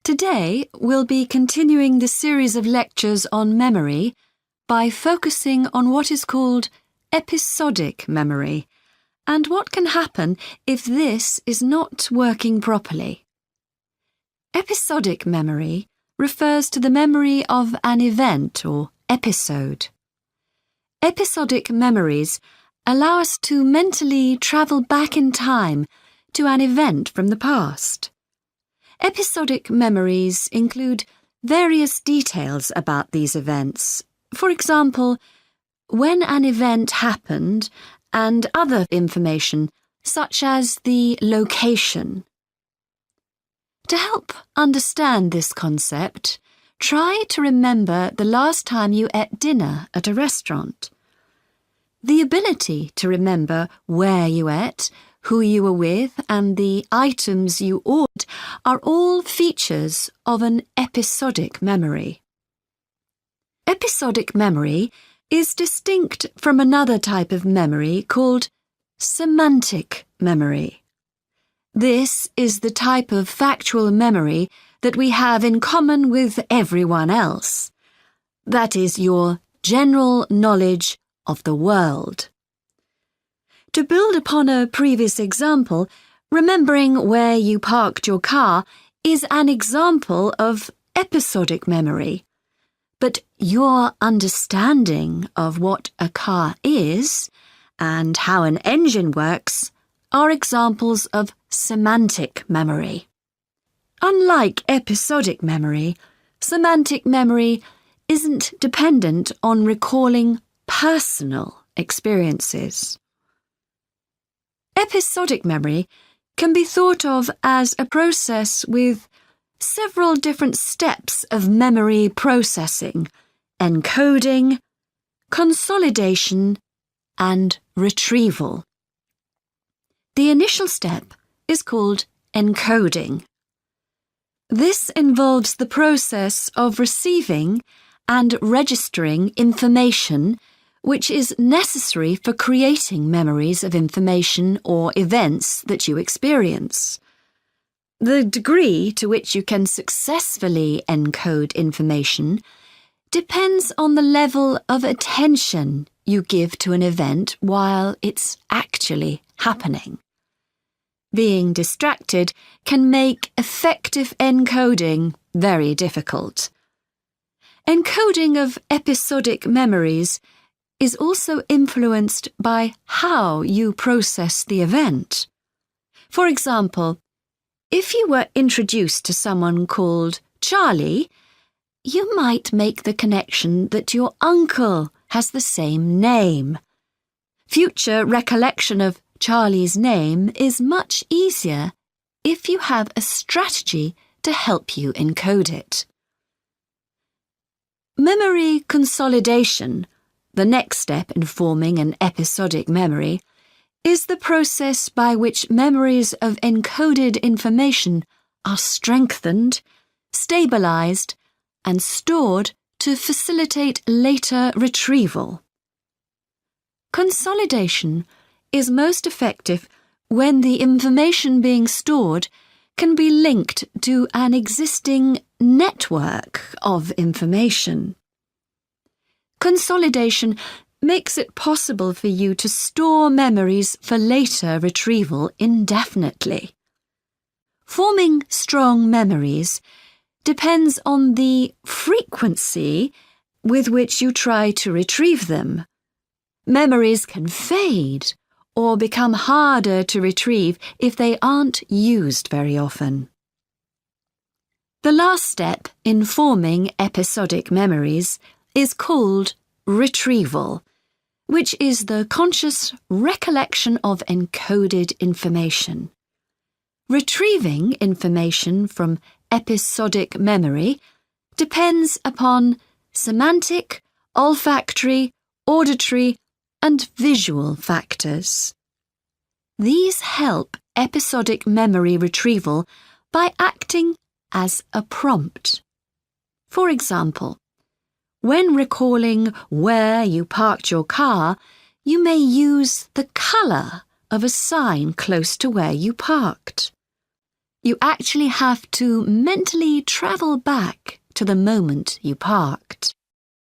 Today, we'll be continuing the series of lectures on memory by focusing on what is called episodic memory and what can happen if this is not working properly. Episodic memory refers to the memory of an event or episode. Episodic memories allow us to mentally travel back in time to an event from the past. Episodic memories include various details about these events. For example, when an event happened and other information such as the location. To help understand this concept, try to remember the last time you ate dinner at a restaurant. The ability to remember where you ate, who you were with, and the items you ordered are all features of an episodic memory. Episodic memory is distinct from another type of memory called semantic memory. This is the type of factual memory that we have in common with everyone else. That is your general knowledge of the world. To build upon a previous example, remembering where you parked your car is an example of episodic memory. But your understanding of what a car is and how an engine works are examples of semantic memory. Unlike episodic memory, semantic memory isn't dependent on recalling personal experiences. Episodic memory can be thought of as a process with several different steps of memory processing, encoding, consolidation, and retrieval. The initial step is called encoding. This involves the process of receiving and registering information which is necessary for creating memories of information or events that you experience. The degree to which you can successfully encode information depends on the level of attention you give to an event while it's actually happening. Being distracted can make effective encoding very difficult. Encoding of episodic memories is also influenced by how you process the event. For example, if you were introduced to someone called Charlie, you might make the connection that your uncle has the same name. Future recollection of Charlie's name is much easier if you have a strategy to help you encode it. Memory consolidation, the next step in forming an episodic memory, is the process by which memories of encoded information are strengthened, stabilized, and stored to facilitate later retrieval. Consolidation is most effective when the information being stored can be linked to an existing network of information. Consolidation makes it possible for you to store memories for later retrieval indefinitely. Forming strong memories depends on the frequency with which you try to retrieve them. Memories can fade or become harder to retrieve if they aren't used very often. The last step in forming episodic memories is called retrieval, which is the conscious recollection of encoded information. Retrieving information from episodic memory depends upon semantic, olfactory, auditory, and visual factors. These help episodic memory retrieval by acting as a prompt. For example, when recalling where you parked your car, you may use the colour of a sign close to where you parked. You actually have to mentally travel back to the moment you parked.